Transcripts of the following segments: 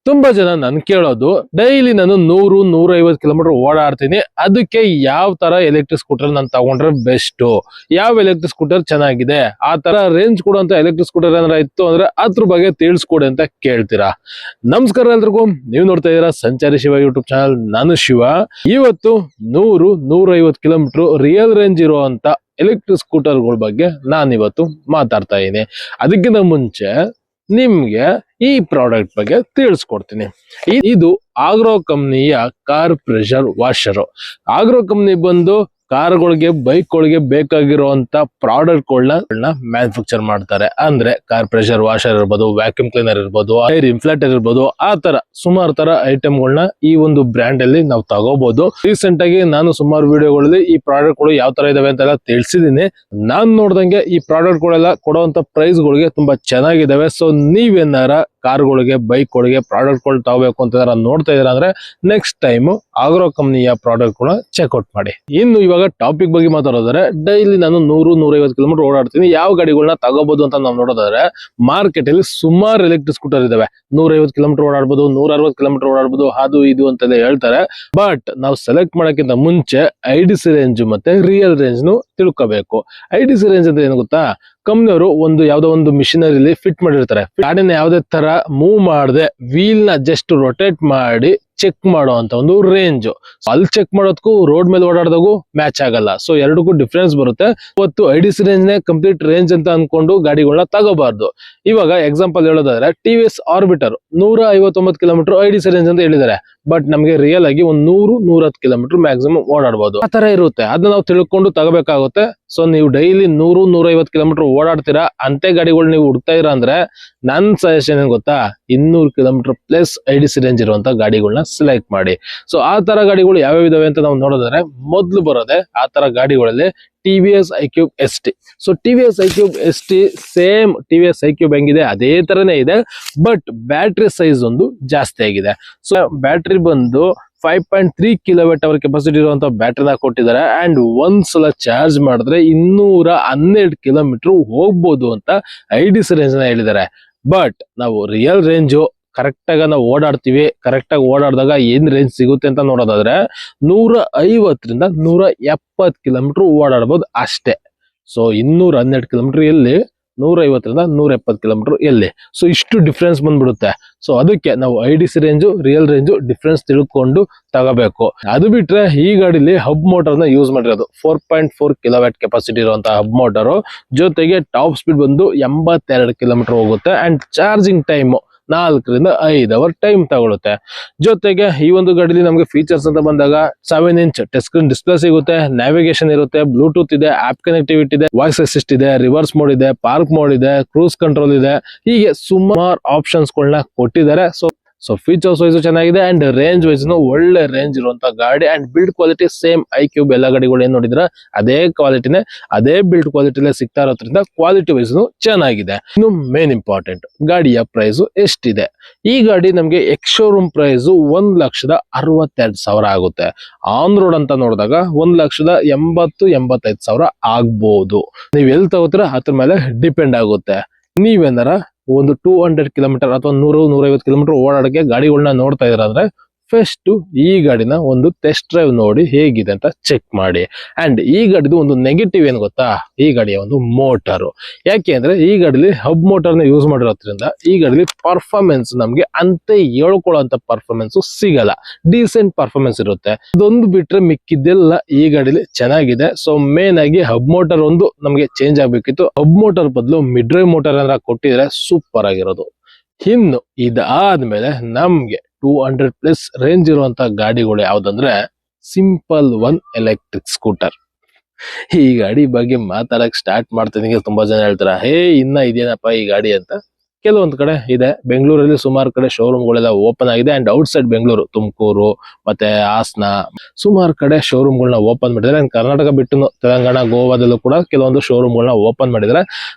ತುಂಬಾ ಜನ ನನ್ ಕೇಳೋದು ಡೈಲಿ ನಾನು 100-150 ಕಿಲೋಮೀಟರ್ ಓಡಾಡ್ತೀನಿ, ಅದಕ್ಕೆ ಯಾವ ತರ ಎಲೆಕ್ಟ್ರಿಕ್ ಸ್ಕೂಟರ್ ನಾನು ತಗೊಂಡ್ರೆ ಬೆಸ್ಟ್, ಯಾವ ಎಲೆಕ್ಟ್ರಿಕ್ ಸ್ಕೂಟರ್ ಚೆನ್ನಾಗಿದೆ, ಆ ತರ ರೇಂಜ್ ಕೊಡುವಂತ ಎಲೆಕ್ಟ್ರಿಕ್ ಸ್ಕೂಟರ್ ಏನಾರ ಇತ್ತು ಅಂದ್ರೆ ಅದ್ರ ಬಗ್ಗೆ ತಿಳಿಸ್ಕೊಡಿ ಅಂತ ಕೇಳ್ತೀರಾ. ನಮಸ್ಕಾರ ಎಲ್ರಿಗೂ, ನೀವು ನೋಡ್ತಾ ಇದೀರಾ ಸಂಚಾರಿ ಶಿವ ಯೂಟ್ಯೂಬ್ ಚಾನಲ್. ನಾನು ಶಿವ. ಇವತ್ತು 100-150 ಕಿಲೋಮೀಟರ್ ರಿಯಲ್ ರೇಂಜ್ ಇರುವಂತ ಎಲೆಕ್ಟ್ರಿಕ್ ಸ್ಕೂಟರ್ಗಳ ಬಗ್ಗೆ ನಾನಿವತ್ತು ಮಾತಾಡ್ತಾ ಇದ್ದೀನಿ. ಅದಕ್ಕಿಂತ ಮುಂಚೆ ನಿಮ್ಗೆ ಈ ಪ್ರಾಡಕ್ಟ್ ಬಗ್ಗೆ ತಿಳಿಸ್ಕೊಡ್ತೀನಿ. ಇದು ಆಗ್ರೋ ಕಂಪ್ನಿಯ car pressure washer. Agaro company ಬಂದು ಕಾರ್ಗಳಿಗೆ, ಬೈಕ್ಗಳಿಗೆ ಬೇಕಾಗಿರುವಂತ ಪ್ರಾಡಕ್ಟ್ಗಳನ್ನ ಮ್ಯಾನುಫ್ಯಾಕ್ಚರ್ ಮಾಡ್ತಾರೆ. ಅಂದ್ರೆ ಕಾರ್ ಪ್ರೆಷರ್ ವಾಷರ್ ಇರ್ಬೋದು, ವ್ಯಾಕ್ಯೂಮ್ ಕ್ಲೀನರ್ ಇರ್ಬೋದು, ಏರ್ ಇನ್ಫ್ಲೇಟರ್ ಇರ್ಬೋದು, ಆ ತರ ಸುಮಾರು ತರ ಐಟಮ್ಗಳನ್ನ ಈ ಒಂದು ಬ್ರ್ಯಾಂಡ್ ಅಲ್ಲಿ ನಾವು ತಗೋಬಹುದು. ರೀಸೆಂಟ್ ಆಗಿ ನಾನು ಸುಮಾರು ವಿಡಿಯೋಗಳಲ್ಲಿ ಈ ಪ್ರಾಡಕ್ಟ್ ಗಳು ಯಾವ ತರ ಇದಾವೆ ಅಂತೆಲ್ಲ ತಿಳಿಸಿದೀನಿ. ನಾನ್ ನೋಡ್ದಂಗೆ ಈ ಪ್ರಾಡಕ್ಟ್ ಗಳೆಲ್ಲ ಕೊಡುವಂತ ಪ್ರೈಸ್ ಗಳಿಗೆ ತುಂಬಾ ಚೆನ್ನಾಗಿದಾವೆ. ಸೊ ನೀವೇನಾರ ಕಾರ್ಗಳಿಗೆ, ಬೈಕ್ಗಳಿಗೆ ಪ್ರಾಡಕ್ಟ್ ಗಳು ತಗೋಬೇಕು ಅಂತ ನೋಡ್ತಾ ಇದೀರ ಅಂದ್ರೆ ನೆಕ್ಸ್ಟ್ ಟೈಮ್ ಆಗ್ರೋ ಕಂಪ್ನಿಯ ಪ್ರಾಡಕ್ಟ್ ಗಳನ್ನ ಚೆಕ್ಔಟ್ ಮಾಡಿ. ಇನ್ನು ಇವಾಗ ಟಾಪಿಕ್ ಬಗ್ಗೆ ಮಾತಾಡೋದಾದ್ರೆ, ಡೈಲಿ ನಾನು 100-150 ಕಿಲೋಮೀಟರ್ ಓಡಾಡ್ತೀನಿ, ಯಾವ ಗಾಡಿಗಳನ್ನ ತಗೋಬಹುದು ಅಂತ ನಾವು ನೋಡೋದಾದ್ರೆ ಮಾರ್ಕೆಟ್ ಅಲ್ಲಿ ಸುಮಾರು ಎಲೆಕ್ಟ್ರಿಕ್ ಸ್ಕೂಟರ್ ಇದಾವೆ. 150 ಕಿಲೋಮೀಟರ್ ಓಡಾಡ್ಬೋದು, 160 ಕಿಲೋಮೀಟರ್ ಓಡಾಡ್ಬೋದು, ಅದು ಇದು ಅಂತೆಲ್ಲ ಹೇಳ್ತಾರೆ. ಬಟ್ ನಾವು ಸೆಲೆಕ್ಟ್ ಮಾಡಕ್ಕಿಂತ ಮುಂಚೆ IDC ರೇಂಜ್ ಮತ್ತೆ ರಿಯಲ್ ರೇಂಜ್ ನು ತಿಳ್ಕೋಬೇಕು. IDC ರೇಂಜ್ ಅಂದ್ರೆ ಏನು ಗೊತ್ತಾ? ಕಂಪ್ನಿಯವರು ಯಾವ್ದೋ ಒಂದು ಮಿಷಿನರಿಲಿ ಫಿಟ್ ಮಾಡಿರ್ತಾರೆ. ಗಾಡಿನ ಯಾವ್ದೇ ತರ ಮೂವ್ ಮಾಡದೆ ವೀಲ್ ನ ಜಸ್ಟ್ ರೊಟೇಟ್ ಮಾಡಿ ಚೆಕ್ ಮಾಡೋ ಅಂತ ಒಂದು ರೇಂಜ್. ಅಲ್ಲಿ ಚೆಕ್ ಮಾಡೋದಕ್ಕೂ ರೋಡ್ ಮೇಲೆ ಓಡಾಡೋದಕ್ಕೂ ಮ್ಯಾಚ್ ಆಗಲ್ಲ. ಸೊ ಎರಡಕ್ಕೂ ಡಿಫ್ರೆನ್ಸ್ ಬರುತ್ತೆ. ಇವತ್ತು IDC ರೇಂಜ್ ನೇ ಕಂಪ್ಲೀಟ್ ರೇಂಜ್ ಅಂತ ಅನ್ಕೊಂಡು ಗಾಡಿಗಳನ್ನ ತಗೋಬಾರ್ದು. ಇವಾಗ ಎಕ್ಸಾಂಪಲ್ ಹೇಳೋದಾದ್ರೆ TVS Orbiter 159 kilometre IDC range ಅಂತ ಹೇಳಿದ್ದಾರೆ. ಬಟ್ ನಮಗೆ ರಿಯಲ್ ಆಗಿ ಒಂದು 100-110 ಕಿಲೋಮೀಟರ್ ಮ್ಯಾಕ್ಸಿಮಮ್ ಓಡಾಡಬಹುದು. ಆ ತರ ಇರುತ್ತೆ. ಅದನ್ನ ನಾವು ತಿಳ್ಕೊಂಡು ತಗೋಬೇಕಾಗುತ್ತೆ. ಸೊ ನೀವು ಡೈಲಿ 100-150 ಕಿಲೋಮೀಟರ್ ಓಡಾಡ್ತೀರಾ, ಅಂತೆ ಗಾಡಿಗಳು ನೀವು ಹುಡ್ತಾ ಇರ ಅಂದ್ರೆ ನನ್ ಸಜೆಷನ್ ಏನ್ ಗೊತ್ತಾ? 200 ಕಿಲೋಮೀಟರ್ ಪ್ಲಸ್ IDC ರೇಂಜ್ ಇರುವಂತ ಗಾಡಿಗಳನ್ನ ಸೆಲೆಕ್ಟ್ ಮಾಡಿ. ಸೊ ಆ ತರ ಗಾಡಿಗಳು ಯಾವ್ಯಾವ ಇದಾವೆ ಅಂತ ನಾವು ನೋಡೋದಾದ್ರೆ, ಮೊದ್ಲು ಬರೋದೆ ಆ ತರ ಗಾಡಿಗಳಲ್ಲಿ TVS iQube ST. So TVS iQube ST same TVS iQube ಹೆಂಗಿದೆ ಅದೇ ತರನೇ ಇದೆ, ಬಟ್ ಬ್ಯಾಟ್ರಿ ಸೈಜ್ ಒಂದು ಜಾಸ್ತಿ ಆಗಿದೆ. ಸೊ ಬ್ಯಾಟ್ರಿ ಬಂದು 5.3 ಕಿಲೋವ್ಯಾಟ್ ಅವರ್ ಕೆಪಾಸಿಟಿ ಇರುವಂತ ಬ್ಯಾಟ್ರಿನ ಕೊಟ್ಟಿದ್ದಾರೆ. ಅಂಡ್ ಒಂದ್ಸಲ ಚಾರ್ಜ್ ಮಾಡಿದ್ರೆ 212 ಕಿಲೋಮೀಟರ್ ಹೋಗ್ಬೋದು ಅಂತ IDC ರೇಂಜ್ ನ ಹೇಳಿದ್ದಾರೆ. ಬಟ್ ನಾವು ರಿಯಲ್ ರೇಂಜು ಕರೆಕ್ಟ್ ಆಗ ನಾವು ಓಡಾಡ್ತೀವಿ, ಕರೆಕ್ಟ್ ಆಗಿ ಓಡಾಡಿದಾಗ ಏನ್ ರೇಂಜ್ ಸಿಗುತ್ತೆ ಅಂತ ನೋಡೋದಾದ್ರೆ 150-170 ಕಿಲೋಮೀಟರ್ ಓಡಾಡಬಹುದು ಅಷ್ಟೇ. ಸೊ 212 ಕಿಲೋಮೀಟರ್ ಎಲ್ಲಿ, 150-170 ಕಿಲೋಮೀಟರ್ ಎಲ್ಲಿ? ಸೊ ಇಷ್ಟು ಡಿಫ್ರೆನ್ಸ್ ಬಂದ್ಬಿಡುತ್ತೆ. ಸೊ ಅದಕ್ಕೆ ನಾವು IDC range, real range difference ತಿಳ್ಕೊಂಡು ತಗೋಬೇಕು. ಅದು ಬಿಟ್ರೆ ಈ ಗಾಡಿಲಿ ಹಬ್ ಮೋಟರ್ ನ ಯೂಸ್ ಮಾಡಿರೋದು. 4.4 ಕಿಲೋವ್ಯಾಟ್ ಕೆಪಾಸಿಟಿ ಇರುವಂತಹ ಹಬ್ ಮೋಟರ್ ಜೊತೆಗೆ ಟಾಪ್ ಸ್ಪೀಡ್ ಬಂದು 82 ಕಿಲೋಮೀಟರ್ ಹೋಗುತ್ತೆ. And charging time 4-5 hour time ತಗೊಳುತ್ತೆ. ಜೊತೆಗೆ ಈ ಒಂದು ಗಾಡಿಲಿ ನಮಗೆ ಫೀಚರ್ಸ್ ಅಂತ ಬಂದಾಗ 7 ಇಂಚ್ ಟಚ್ ಸ್ಕ್ರೀನ್ ಡಿಸ್ಪ್ಲೇ ಸಿಗುತ್ತೆ, ನ್ಯಾವಿಗೇಷನ್ ಇರುತ್ತೆ, ಬ್ಲೂಟೂತ್ ಇದೆ, ಆಪ್ ಕನೆಕ್ಟಿವಿಟಿ ಇದೆ, ವಾಯ್ಸ್ ಅಸಿಸ್ಟ್ ಇದೆ, ರಿವರ್ಸ್ ಮೋಡ್ ಇದೆ, ಪಾರ್ಕ್ ಮೋಡ್ ಇದೆ, ಕ್ರೂಸ್ ಕಂಟ್ರೋಲ್ ಇದೆ, ಹೀಗೆ ಸುಮಾರು ಆಪ್ಷನ್ಸ್ ಗಳನ್ನ ಕೊಟ್ಟಿದ್ದಾರೆ. ಸೊ ಫೀಚರ್ಸ್ ವೈಸ್ ಚೆನ್ನಾಗಿದೆ ಅಂಡ್ ರೇಂಜ್ ವೈಸ್ ಒಳ್ಳೆ ರೇಂಜ್ ಇರುವಂತ ಗಾಡಿ. And build quality same iQube ಎಲ್ಲ ಗಾಡಿಗಳು ಏನ್ ನೋಡಿದ್ರ ಅದೇ ಕ್ವಾಲಿಟಿನೇ, ಅದೇ ಬಿಲ್ಡ್ ಕ್ವಾಲಿಟಿಲೇ ಸಿಗ್ತಾ ಇರೋದ್ರಿಂದ ಕ್ವಾಲಿಟಿ ವೈಸ್ ಚೆನ್ನಾಗಿದೆ. ಇನ್ನು ಮೇನ್ ಇಂಪಾರ್ಟೆಂಟ್, ಗಾಡಿಯ ಪ್ರೈಸ್ ಎಷ್ಟಿದೆ? ಈ ಗಾಡಿ ನಮ್ಗೆ ಎಕ್ಸ್ ಶೋರೂಮ್ ಪ್ರೈಸ್ 1,62,000 ಆಗುತ್ತೆ. ಆನ್ ರೋಡ್ ಅಂತ ನೋಡಿದಾಗ 1,80,000-85,000 ಆಗ್ಬಹುದು. ನೀವ್ ಎಲ್ಲಿ ತಗೋತೀರ ಅದ್ರ ಮೇಲೆ ಡಿಪೆಂಡ್ ಆಗುತ್ತೆ. ನೀವೇನಾರ ಒಂದು 200 ಕಿಲೋಮೀಟರ್ ಅಥವಾ 100-150 ಕಿಲೋಮೀಟರ್ ಓಡಾಡಕ್ಕೆ ಗಾಡಿಗಳನ್ನ ನೋಡ್ತಾ ಇದ್ರ ಅಂದ್ರೆ ಫಸ್ಟ್ ಈ ಗಾಡಿನ ಒಂದು ಟೆಸ್ಟ್ ಡ್ರೈವ್ ನೋಡಿ ಹೇಗಿದೆ ಅಂತ ಚೆಕ್ ಮಾಡಿ. ಅಂಡ್ ಈ ಗಾಡಿದು ಒಂದು ನೆಗೆಟಿವ್ ಏನ್ ಗೊತ್ತಾ? ಈ ಗಾಡಿಯ ಒಂದು ಮೋಟರು. ಯಾಕೆ ಅಂದ್ರೆ ಈ ಗಾಡಿಲಿ ಹಬ್ ಮೋಟರ್ ನ ಯೂಸ್ ಮಾಡಿರೋದ್ರಿಂದ ಈ ಗಾಡಿಲಿ ಪರ್ಫಾರ್ಮೆನ್ಸ್ ನಮ್ಗೆ ಅಂತ ಹೇಳ್ಕೊಳ್ಳೋಂತ ಪರ್ಫಾರ್ಮೆನ್ಸ್ ಸಿಗಲ್ಲ, ಡೀಸೆಂಟ್ ಪರ್ಫಾರ್ಮೆನ್ಸ್ ಇರುತ್ತೆ. ಅದೊಂದು ಬಿಟ್ರೆ ಮಿಕ್ಕಿದ್ದೆಲ್ಲ ಈ ಗಾಡಿಲಿ ಚೆನ್ನಾಗಿದೆ. ಸೊ ಮೇನ್ ಆಗಿ ಹಬ್ ಮೋಟರ್ ಒಂದು ನಮ್ಗೆ ಚೇಂಜ್ ಆಗ್ಬೇಕಿತ್ತು. ಹಬ್ ಮೋಟರ್ ಬದಲು ಮಿಡ್ ಡ್ರೈವ್ ಮೋಟರ್ ಏನಾರ ಕೊಟ್ಟಿದ್ರೆ ಸೂಪರ್ ಆಗಿರೋದು. ಇನ್ನು ಇದಾದ್ಮೇಲೆ ನಮ್ಗೆ 200 ಪ್ಲಸ್ ರೇಂಜ್ ಇರುವಂತ ಗಾಡಿಗಳು ಯಾವ್ದಂದ್ರೆ ಸಿಂಪಲ್ ಒನ್ ಎಲೆಕ್ಟ್ರಿಕ್ ಸ್ಕೂಟರ್. ಈ ಗಾಡಿ ಬಗ್ಗೆ ಮಾತಾಡಕ್ ಸ್ಟಾರ್ಟ್ ಮಾಡ್ತೀನಿ, ತುಂಬಾ ಜನ ಹೇಳ್ತಾರ ಇನ್ನ ಇದೇನಪ್ಪ ಈ ಗಾಡಿ ಅಂತ. ಕೆಲವೊಂದ್ ಕಡೆ ಇದೆ, ಬೆಂಗಳೂರಲ್ಲಿ ಸುಮಾರು ಕಡೆ ಶೋರೂಮ್ ಗಳೆಲ್ಲ ಓಪನ್ ಆಗಿದೆ. And out side Bengaluru, Tumakuru ಮತ್ತೆ ಹಾಸನ ಸುಮಾರು ಕಡೆ ಶೋರೂಮ್ ಗಳನ್ನ ಓಪನ್ ಮಾಡಿದ್ದಾರೆ. ಅಂಡ್ ಕರ್ನಾಟಕ ಬಿಟ್ಟು ತೆಲಂಗಾಣ, ಗೋವಾದಲ್ಲೂ ಕೂಡ ಕೆಲವೊಂದು ಶೋರೂಮ್ ಗಳನ್ನ ಓಪನ್ ಮಾಡಿದ್ದಾರೆ.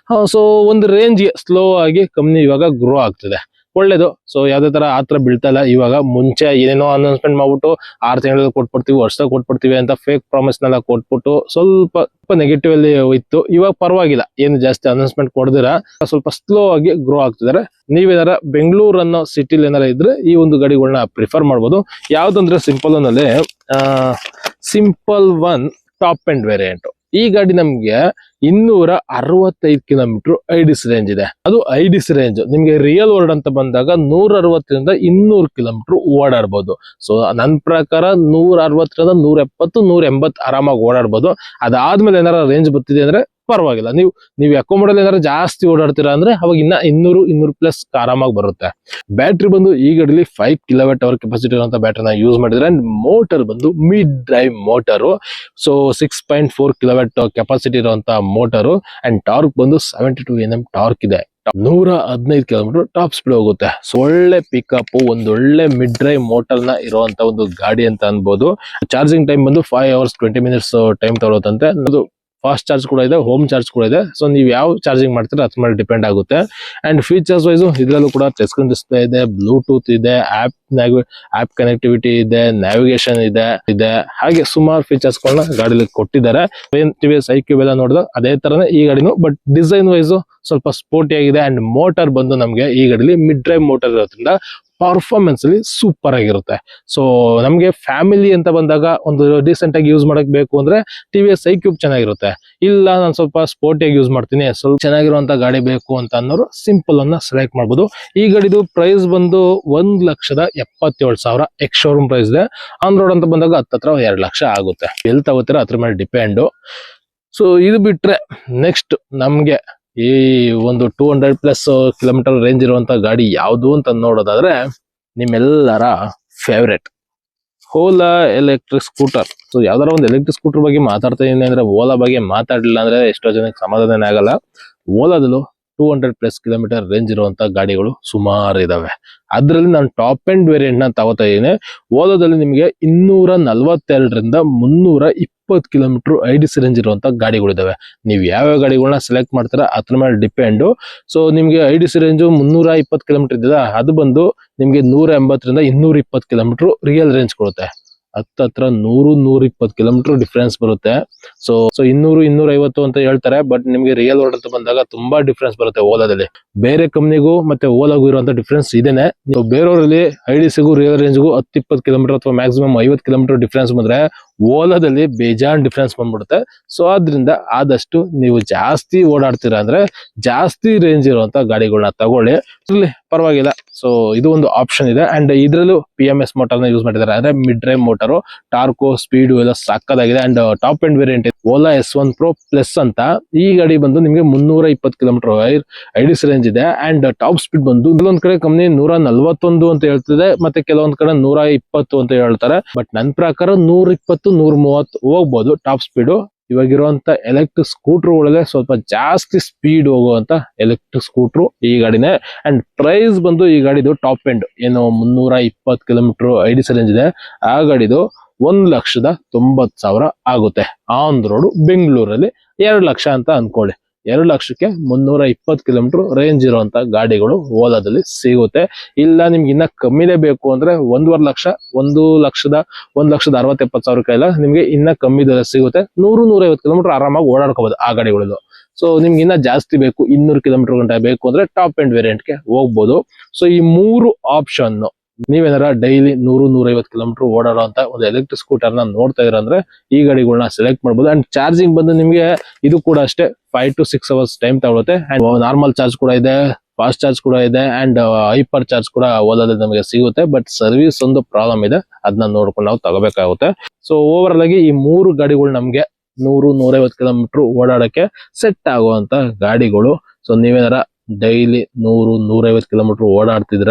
ಸೊ ಒಂದು ರೇಂಜ್ ಸ್ಲೋ ಆಗಿ ಕಂಪ್ನಿ ಇವಾಗ ಗ್ರೋ ಆಗ್ತಿದೆ. ಒಳ್ಳೇದು. ಸೊ ಯಾವ್ದೇ ತರ ಆತರ ಬೀಳ್ತಾ ಇಲ್ಲ. ಇವಾಗ ಮುಂಚೆ ಏನೇನೋ ಅನೌನ್ಸ್ಮೆಂಟ್ ಮಾಡ್ಬಿಟ್ಟು 6 ತಿಂಗಳಲ್ಲಿ ಕೊಟ್ಬಿಡ್ತೀವಿ, ವರ್ಷದಾಗ ಕೊಟ್ಬಿಡ್ತೀವಿ ಅಂತ ಫೇಕ್ ಪ್ರಾಮಿಸ್ ನೆಲ್ಲ ಕೊಟ್ಬಿಟ್ಟು ಸ್ವಲ್ಪ ನೆಗೆಟಿವ್ ಅಲ್ಲಿ ಹೋಯ್ತು. ಇವಾಗ ಪರವಾಗಿಲ್ಲ, ಏನು ಜಾಸ್ತಿ ಅನೌನ್ಸ್ಮೆಂಟ್ ಕೊಡ್ದಿರ ಸ್ವಲ್ಪ ಸ್ಲೋ ಆಗಿ ಗ್ರೋ ಆಗ್ತಿದ್ದಾರೆ. ನೀವೇನಾರ ಬೆಂಗಳೂರು ಅನ್ನೋ ಸಿಟಿಲಿ ಏನಾರ ಇದ್ರೆ ಈ ಒಂದು ಗಾಡಿಗಳನ್ನ ಪ್ರಿಫರ್ ಮಾಡ್ಬೋದು. ಯಾವ್ದಂದ್ರೆ simple one top and variant. ಈ ಗಾಡಿ ನಮ್ಗೆ 265 ಕಿಲೋಮೀಟರ್ ಐಡಿಸ್ ರೇಂಜ್ ಇದೆ. ಅದು ಐಡಿಸ್ ರೇಂಜ್. ನಿಮ್ಗೆ ರಿಯಲ್ ವರ್ಲ್ಡ್ ಅಂತ ಬಂದಾಗ 160ರಿಂದ 200 ಕಿಲೋಮೀಟರ್ ಓಡಾಡ್ಬೋದು. ಸೊ ನನ್ನ ಪ್ರಕಾರ 160ರಿಂದ 170, 180 ಆರಾಮಾಗಿ ಓಡಾಡ್ಬೋದು. ಅದಾದ್ಮೇಲೆ ಏನಾರ ರೇಂಜ್ ಬರ್ತಿದೆ ಅಂದ್ರೆ ಪರವಾಗಿಲ್ಲ. ನೀವು ಎಕೋ ಮಾಡಲ್ ಏನಾರ ಜಾಸ್ತಿ ಓಡಾಡ್ತೀರಾ ಅಂದ್ರೆ ಅವಾಗ ಇನ್ನ 200 ಪ್ಲಸ್ ಆರಾಮಾಗಿ ಬರುತ್ತೆ. ಬ್ಯಾಟ್ರಿ ಬಂದು ಈ ಗಾಡಿಲಿ 5 ಕಿಲೋವಾಟ್ ಅವರ್ ಕೆಪಾಸಿಟಿ ಇರುವಂತ ಬ್ಯಾಟ್ರಿನ ಯೂಸ್ ಮಾಡಿದ್ರೆ. ಅಂಡ್ ಮೋಟರ್ ಬಂದು mid drive motor. So 6.4 kilowatt capacity ಇರುವಂತ ಮೋಟರು. ಅಂಡ್ ಟಾರ್ಕ್ ಬಂದು 72 Nm ಟಾರ್ಕ್ ಇದೆ. 115 ಕಿಲೋಮೀಟರ್ ಟಾಪ್ ಸ್ಪೀಡ್ ಹೋಗುತ್ತೆ. ಸೊ ಒಳ್ಳೆ ಪಿಕಪ್, ಒಂದೊಳ್ಳೆ ಮಿಡ್ ಡ್ರೈವ್ ಮೋಟರ್ ನ ಇರುವಂತ ಒಂದು ಗಾಡಿ ಅಂತ ಅನ್ಬೋದು. ಚಾರ್ಜಿಂಗ್ ಟೈಮ್ ಬಂದು 5 hours 20 minutes ಟೈಮ್ ತಗೊಳುತ್ತಂತೆ. ಅದು ಫಾಸ್ಟ್ ಚಾರ್ಜ್ ಕೂಡ ಇದೆ, ಹೋಮ್ ಚಾರ್ಜ್ ಕೂಡ ಇದೆ. ಸೊ ನೀವು ಯಾವ ಚಾರ್ಜಿಂಗ್ ಮಾಡ್ತೀರಾ ಅದ್ರ ಮೇಲೆ ಡಿಪೆಂಡ್ ಆಗುತ್ತೆ. ಅಂಡ್ ಫೀಚರ್ಸ್ ವೈಸ್ ಇದ್ರಲ್ಲೂ ಕೂಡ ಟಚ್ ಸ್ಕ್ರೀನ್ ಡಿಸ್ಪ್ಲೇ ಇದೆ, ಬ್ಲೂಟೂತ್ ಇದೆ, ಆಪ್ ಕನೆಕ್ಟಿವಿಟಿ ಇದೆ, ನ್ಯಾವಿಗೇಷನ್ ಇದೆ ಹಾಗೆ ಸುಮಾರು ಫೀಚರ್ಸ್ ಗಳನ್ನ ಗಾಡಿಲಿ ಕೊಟ್ಟಿದ್ದಾರೆ. TVS iQube ಎಲ್ಲ ನೋಡಿದ್ರೆ ಅದೇ ತರನೇ ಈ ಗಾಡಿನೂ, ಬಟ್ ಡಿಸೈನ್ ವೈಸ್ ಸ್ವಲ್ಪ ಸ್ಪೋರ್ಟಿ ಆಗಿದೆ. ಅಂಡ್ ಮೋಟರ್ ಬಂದು ನಮ್ಗೆ ಈ ಗಾಡಿಲಿ ಮಿಡ್ ಡ್ರೈವ್ ಮೋಟರ್ ಇರೋದ್ರಿಂದ ಪರ್ಫಾರ್ಮೆನ್ಸ್ ಅಲ್ಲಿ ಸೂಪರ್ ಆಗಿರುತ್ತೆ. ಸೊ ನಮ್ಗೆ ಫ್ಯಾಮಿಲಿ ಅಂತ ಬಂದಾಗ ಒಂದು ಡೀಸೆಂಟ್ ಆಗಿ ಯೂಸ್ ಮಾಡಕ್ ಬೇಕು ಅಂದ್ರೆ TVS iQube ಚೆನ್ನಾಗಿರುತ್ತೆ. ಇಲ್ಲ ನಾನು ಸ್ವಲ್ಪ ಸ್ಪೋರ್ಟಿಯಾಗಿ ಯೂಸ್ ಮಾಡ್ತೀನಿ, ಸ್ವಲ್ಪ ಚೆನ್ನಾಗಿರುವಂತ ಗಾಡಿ ಬೇಕು ಅಂತ ಅನ್ನೋರು ಸಿಂಪಲ್ ಅನ್ನ ಸೆಲೆಕ್ಟ್ ಮಾಡ್ಬೋದು. ಈ ಗಾಡಿದು ಪ್ರೈಸ್ ಬಂದು 1,77,000 ಎಕ್ಸ್ ಶೋರೂಮ್ ಪ್ರೈಸ್ ಇದೆ. ಆನ್ ರೋಡ್ ಅಂತ ಬಂದಾಗ ಹತ್ರ 2 ಲಕ್ಷ ಆಗುತ್ತೆ. ಎಲ್ಲಿ ತಗೋತೀರ ಅದ್ರ ಮೇಲೆ ಡಿಪೆಂಡ್. ಸೊ ಇದು ಬಿಟ್ರೆ ನೆಕ್ಸ್ಟ್ ನಮ್ಗೆ ಈ ಒಂದು 200+ ಕಿಲೋಮೀಟರ್ ರೇಂಜ್ ಇರುವಂತ ಗಾಡಿ ಯಾವುದು ಅಂತ ನೋಡೋದಾದ್ರೆ ನಿಮ್ಮೆಲ್ಲರ favourite Ola electric scooter. So ಯಾವ್ದಾರ ಒಂದು ಎಲೆಕ್ಟ್ರಿಕ್ ಸ್ಕೂಟರ್ ಬಗ್ಗೆ ಮಾತಾಡ್ತಾ ಇದೀನಿ ಅಂದ್ರೆ ಓಲಾ ಬಗ್ಗೆ ಮಾತಾಡ್ಲಿಲ್ಲ ಅಂದ್ರೆ ಎಷ್ಟೋ ಜನಕ್ಕೆ ಸಮಾಧಾನ ಆಗಲ್ಲ. ಓಲಾದಲ್ಲೂ 200+ ಕಿಲೋಮೀಟರ್ ರೇಂಜ್ ಇರುವಂತ ಗಾಡಿಗಳು ಸುಮಾರು ಇದಾವೆ. ಅದ್ರಲ್ಲಿ ನಾನು ಟಾಪ್ ಅಂಡ್ ವೇರಿಯಂಟ್ ನ ತಗೋತಾ ಇದೀನಿ. ಓಲಾದಲ್ಲಿ ನಿಮಗೆ 242ರಿಂದ 320 ಕಿಲೋಮೀಟರ್ ಐಡಿಸ್ ರೇಂಜ್ ಇರುವಂತ ಗಾಡಿಗಳಿದಾವೆ. ನೀವು ಯಾವ್ಯಾವ ಗಾಡಿಗಳನ್ನ ಸೆಲೆಕ್ಟ್ ಮಾಡ್ತೀರಾ ಅದ್ರ ಮೇಲೆ ಡಿಪೆಂಡ್. ಸೊ ನಿಮ್ಗೆ ಐಡಿಸ್ ರೇಂಜ್ 320 ಕಿಲೋಮೀಟರ್ ಇದೆಯಲ್ಲ, ಅದು ಬಂದು ನಿಮ್ಗೆ 180ರಿಂದ 220 ಕಿಲೋಮೀಟರ್ ರಿಯಲ್ ರೇಂಜ್ ಕೊಡುತ್ತೆ. ಹತ್ರ 100-120 ಕಿಲೋಮೀಟರ್ ಡಿಫ್ರೆನ್ಸ್ ಬರುತ್ತೆ. ಸೊ 200-250 ಅಂತ ಹೇಳ್ತಾರೆ, ಬಟ್ ನಿಮ್ಗೆ ರಿಯಲ್ ವರ್ಲ್ಡ್ ಅಂತ ಬಂದಾಗ ತುಂಬಾ ಡಿಫ್ರೆನ್ಸ್ ಬರುತ್ತೆ ಓಲಾದಲ್ಲಿ. ಬೇರೆ ಕಂಪ್ನಿಗೂ ಮತ್ತೆ ಓಲಾಗೂ ಇರುವಂತ ಡಿಫ್ರೆನ್ಸ್ ಇದೇನೆ. ಬೇರೆಯವರಲ್ಲಿ ಐಡಿಸಿಗೂ ರಿಯಲ್ ರೇಂಜ್ಗೂ 10-20 ಕಿಲೋಮೀಟರ್ ಅಥವಾ ಮ್ಯಾಕ್ಸಿಮಮ್ 50 ಕಿಲೋಮೀಟರ್ ಡಿಫ್ರೆನ್ಸ್ ಬಂದ್ರೆ ಓಲಾದಲ್ಲಿ ಬೇಜಾನ್ ಡಿಫ್ರೆನ್ಸ್ ಬಂದ್ಬಿಡುತ್ತೆ. ಸೊ ಆದ್ರಿಂದ ಆದಷ್ಟು ನೀವು ಜಾಸ್ತಿ ಓಡಾಡ್ತೀರಾ ಅಂದ್ರೆ ಜಾಸ್ತಿ ರೇಂಜ್ ಇರುವಂತ ಗಾಡಿಗಳನ್ನ ತಗೊಳ್ಳಿ, ಇರ್ಲಿ ಪರವಾಗಿಲ್ಲ. ಸೊ ಇದು ಒಂದು ಆಪ್ಷನ್ ಇದೆ. ಅಂಡ್ ಇದ್ರಲ್ಲೂ PMS ಮೋಟರ್ ನ ಯೂಸ್ ಮಾಡಿದ್ದಾರೆ, ಅಂದ್ರೆ ಮಿಡ್ ಡ್ರೈವ್ ಮೋಟರ್. ಟಾರ್ಕೋ ಸ್ಪೀಡ್ ಎಲ್ಲ ಸಾಕಾಗಿದೆ. And top and variant Ola S1 Pro plus ಅಂತ. ಈ ಗಾಡಿ ಬಂದು ನಿಮ್ಗೆ 320 ಕಿಲೋಮೀಟರ್ ಐಡಿಸ್ ರೇಂಜ್ ಇದೆ. ಅಂಡ್ ಟಾಪ್ ಸ್ಪೀಡ್ ಬಂದು ಕೆಲವೊಂದ್ ಕಡೆ ಕಂಪ್ನಿ 141 ಅಂತ ಹೇಳ್ತಿದೆ, ಮತ್ತೆ ಕೆಲವೊಂದ್ ಕಡೆ 120 ಅಂತ ಹೇಳ್ತಾರೆ. ಬಟ್ ನನ್ ಪ್ರಕಾರ 120-130 ಹೋಗ್ಬೋದು ಟಾಪ್ ಸ್ಪೀಡ್. ಇವಾಗಿರುವಂತ ಎಲೆಕ್ಟ್ರಿಕ್ ಸ್ಕೂಟರ್ ಒಳಗೆ ಸ್ವಲ್ಪ ಜಾಸ್ತಿ ಸ್ಪೀಡ್ ಹೋಗುವಂತ ಎಲೆಕ್ಟ್ರಿಕ್ ಸ್ಕೂಟರ್ ಈ ಗಾಡಿನೇ. ಅಂಡ್ ಪ್ರೈಸ್ ಬಂದು ಈ ಗಾಡಿದು ಟಾಪ್ ಎಂಡ್ ಏನು 320 ಕಿಲೋಮೀಟರ್ ಐಡಿಸ್ ರೇಂಜ್ ಇದೆ, ಆ ಗಾಡಿದು 1,90,000 ಆಗುತ್ತೆ. ಆನ್ ರೋಡ್ ಬೆಂಗಳೂರಲ್ಲಿ 2 ಲಕ್ಷ ಅಂತ ಅನ್ಕೊಳ್ಳಿ. 2 ಲಕ್ಷಕ್ಕೆ 320 ಕಿಲೋಮೀಟರ್ ರೇಂಜ್ ಇರುವಂತ ಗಾಡಿಗಳು ಓಲಾದಲ್ಲಿ ಸಿಗುತ್ತೆ. ಇಲ್ಲ ನಿಮ್ಗೆ ಇನ್ನ ಕಮ್ಮಿನೇ ಬೇಕು ಅಂದ್ರೆ 1.5 ಲಕ್ಷ, 1,60,70,000 ಎಲ್ಲ ನಿಮ್ಗೆ ಇನ್ನ ಕಮ್ಮಿ ದರ ಸಿಗುತ್ತೆ. 100-150 ಕಿಲೋಮೀಟರ್ ಆರಾಮಾಗಿ ಓಡಾಡ್ಕೋಬಹುದು ಆ ಗಾಡಿಗಳು. ಸೊ ನಿಮ್ಗೆ ಇನ್ನ ಜಾಸ್ತಿ ಬೇಕು, 200 ಕಿಲೋಮೀಟರ್ ಗಂಟೆ ಬೇಕು ಅಂದ್ರೆ ಟಾಪ್ ಅಂಡ್ ವೇರಿಯಂಟ್ ಗೆ ಹೋಗ್ಬೋದು. ಸೊ ಈ 3 ಆಪ್ಷನ್ ನೀವೇನಾರ ಡೈಲಿ 100-150 ಕಿಲೋಮೀಟರ್ ಓಡಾಡುವಂತ ಒಂದು ಎಲೆಕ್ಟ್ರಿಕ್ ಸ್ಕೂಟರ್ ನ ನೋಡ್ತಾ ಇದ್ರ ಅಂದ್ರೆ ಈ ಗಾಡಿಗಳನ್ನ ಸೆಲೆಕ್ಟ್ ಮಾಡಬಹುದು. ಅಂಡ್ ಚಾರ್ಜಿಂಗ್ ಬಂದು ನಿಮ್ಗೆ ಇದು ಕೂಡ ಅಷ್ಟೇ 5 to 6 hours ಟೈಮ್ ತಗೊಳುತ್ತೆ. ಅಂಡ್ ನಾರ್ಮಲ್ ಚಾರ್ಜ್ ಕೂಡ ಇದೆ, ಫಾಸ್ಟ್ ಚಾರ್ಜ್ ಕೂಡ ಇದೆ, ಅಂಡ್ ಹೈಪರ್ ಚಾರ್ಜ್ ಕೂಡ ಓಲಾದಲ್ಲಿ ನಮಗೆ ಸಿಗುತ್ತೆ. ಬಟ್ ಸರ್ವಿಸ್ ಒಂದು ಪ್ರಾಬ್ಲಮ್ ಇದೆ, ಅದನ್ನ ನೋಡ್ಕೊಂಡು ನಾವು ತಗೋಬೇಕಾಗುತ್ತೆ. ಸೊ ಓವರ್ ಆಗಿ ಈ 3 ಗಾಡಿಗಳು ನಮ್ಗೆ 100-150 ಕಿಲೋಮೀಟರ್ ಓಡಾಡಕ್ಕೆ ಸೆಟ್ ಆಗುವಂತ ಗಾಡಿಗಳು. ಸೊ ನೀವೇನಾರ ಡೈಲಿ 100-150 ಕಿಲೋಮೀಟರ್ ಓಡಾಡ್ತಿದ್ರ,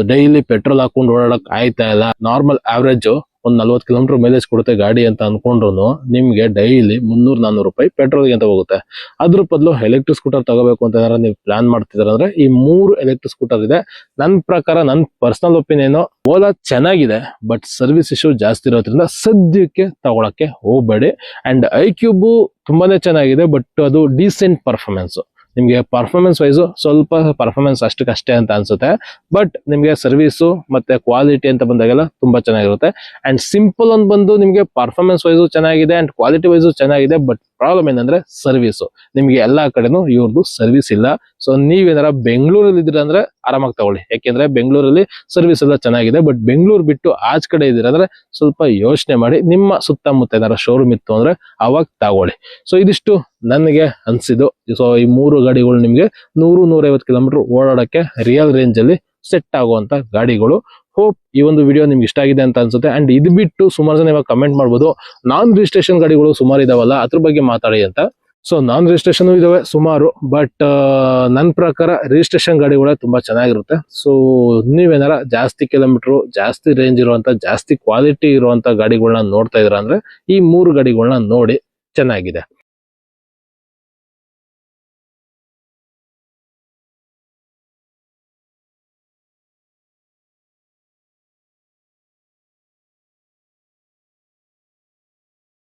ಡೈಲಿ ಪೆಟ್ರೋಲ್ ಹಾಕೊಂಡು ಓಡಾಡಕ್ ಆಯ್ತಾ ಇಲ್ಲ, ನಾರ್ಮಲ್ ಆವರೇಜ್ ಒಂದ್ 40 ಕಿಲೋಮೀಟರ್ ಮೈಲೇಜ್ ಕೊಡುತ್ತೆ ಗಾಡಿ ಅಂತ ಅನ್ಕೊಂಡ್ರು ನಿಮ್ಗೆ ಡೈಲಿ 300-400 ರೂಪಾಯಿ ಪೆಟ್ರೋಲ್ ಅಂತ ಹೋಗುತ್ತೆ. ಅದ್ರ ಬದಲು ಎಲೆಕ್ಟ್ರಿಕ್ ಸ್ಕೂಟರ್ ತಗೋಬೇಕು ಅಂತ ನೀವು ಪ್ಲಾನ್ ಮಾಡ್ತಿದ್ರ ಅಂದ್ರೆ ಈ 3 ಎಲೆಕ್ಟ್ರಿಕ್ ಸ್ಕೂಟರ್ ಇದೆ. ನನ್ ಪ್ರಕಾರ ನನ್ ಪರ್ಸನಲ್ ಒಪಿನಿಯನ್ ಓಲಾ ಚೆನ್ನಾಗಿದೆ, ಬಟ್ ಸರ್ವಿಸ್ ಇಶ್ಯೂ ಜಾಸ್ತಿ ಇರೋದ್ರಿಂದ ಸದ್ಯಕ್ಕೆ ತಗೊಳಕ್ಕೆ ಹೋಗ್ಬೇಡಿ. ಅಂಡ್ iQube ತುಂಬಾನೇ ಚೆನ್ನಾಗಿದೆ, ಬಟ್ ಅದು ಡೀಸೆಂಟ್ ಪರ್ಫಾರ್ಮೆನ್ಸ್. ನಿಮಗೆ ಪರ್ಫಾರ್ಮೆನ್ಸ್ ವೈಸ್ ಸ್ವಲ್ಪ ಪರ್ಫಾರ್ಮೆನ್ಸ್ ಅಷ್ಟಕ್ಕಷ್ಟೇ ಅಂತ ಅನ್ಸುತ್ತೆ. ಬಟ್ ನಿಮಗೆ ಸರ್ವಿಸು ಮತ್ತೆ ಕ್ವಾಲಿಟಿ ಅಂತ ಬಂದಾಗೆಲ್ಲ ತುಂಬಾ ಚೆನ್ನಾಗಿರುತ್ತೆ. ಅಂಡ್ ಸಿಂಪಲ್ ಅಂತ ಬಂದು ನಿಮಗೆ ಪರ್ಫಾರ್ಮೆನ್ಸ್ ವೈಸು ಚೆನ್ನಾಗಿದೆ ಅಂಡ್ ಕ್ವಾಲಿಟಿ ವೈಸು ಚೆನ್ನಾಗಿದೆ. ಬಟ್ ಪ್ರಾಬ್ಲಮ್ ಏನಂದ್ರೆ ಸರ್ವಿಸು, ನಿಮಗೆ ಎಲ್ಲಾ ಕಡೆನೂ ಇವ್ರದ್ದು ಸರ್ವಿಸ್ ಇಲ್ಲ. ಸೊ ನೀವೇನಾರ ಬೆಂಗಳೂರಲ್ಲಿ ಇದ್ದೀರಾ ಅಂದ್ರೆ ಆರಾಮಾಗಿ ತಗೊಳ್ಳಿ, ಯಾಕೆಂದ್ರೆ ಬೆಂಗಳೂರಲ್ಲಿ ಸರ್ವಿಸ್ ಎಲ್ಲ ಚೆನ್ನಾಗಿದೆ. ಬಟ್ ಬೆಂಗಳೂರು ಬಿಟ್ಟು ಆಚ್ ಕಡೆ ಇದ್ದೀರಾ ಅಂದ್ರೆ ಸ್ವಲ್ಪ ಯೋಚನೆ ಮಾಡಿ, ನಿಮ್ಮ ಸುತ್ತಮುತ್ತ ಏನಾರ ಶೋರೂಮ್ ಇತ್ತು ಅಂದ್ರೆ ಅವಾಗ ತಗೊಳ್ಳಿ. ಸೊ ಇದಿಷ್ಟು ನನಗೆ ಅನ್ಸಿದ್ದು. ಸೊ ಈ 3 ಗಾಡಿಗಳು ನಿಮ್ಗೆ 100-150 ಕಿಲೋಮೀಟರ್ ಓಡಾಡಕ್ಕೆ ರಿಯಲ್ ರೇಂಜ್ ಅಲ್ಲಿ ಸೆಟ್ ಆಗುವಂತ ಗಾಡಿಗಳು. ಹೋಪ್ ಈ ಒಂದು ವಿಡಿಯೋ ನಿಮ್ಗೆ ಇಷ್ಟ ಆಗಿದೆ ಅಂತ ಅನ್ಸುತ್ತೆ. ಅಂಡ್ ಇದು ಬಿಟ್ಟು ಸುಮಾರು ಜನ ಇವಾಗ ಕಮೆಂಟ್ ಮಾಡ್ಬೋದು, ನಾನ್ ರಿಜಿಸ್ಟ್ರೇಷನ್ ಗಾಡಿಗಳು ಸುಮಾರು ಇದಾವಲ್ಲ ಅದ್ರ ಬಗ್ಗೆ ಮಾತಾಡಿ ಅಂತ. ಸೊ ನಾನ್ ರಿಜಿಸ್ಟ್ರೇಷನ್ ಇದಾವೆ ಸುಮಾರು, ಬಟ್ ನನ್ನ ಪ್ರಕಾರ ರಿಜಿಸ್ಟ್ರೇಷನ್ ಗಾಡಿಗಳೇ ತುಂಬಾ ಚೆನ್ನಾಗಿರುತ್ತೆ. ಸೊ ನೀವೇನಾರ ಜಾಸ್ತಿ ಕಿಲೋಮೀಟರ್, ಜಾಸ್ತಿ ರೇಂಜ್ ಇರುವಂತ, ಜಾಸ್ತಿ ಕ್ವಾಲಿಟಿ ಇರುವಂತ ಗಾಡಿಗಳನ್ನ ನೋಡ್ತಾ ಇದ್ರ ಅಂದ್ರೆ ಈ 3 ಗಾಡಿಗಳನ್ನ ನೋಡಿ, ಚೆನ್ನಾಗಿದೆ.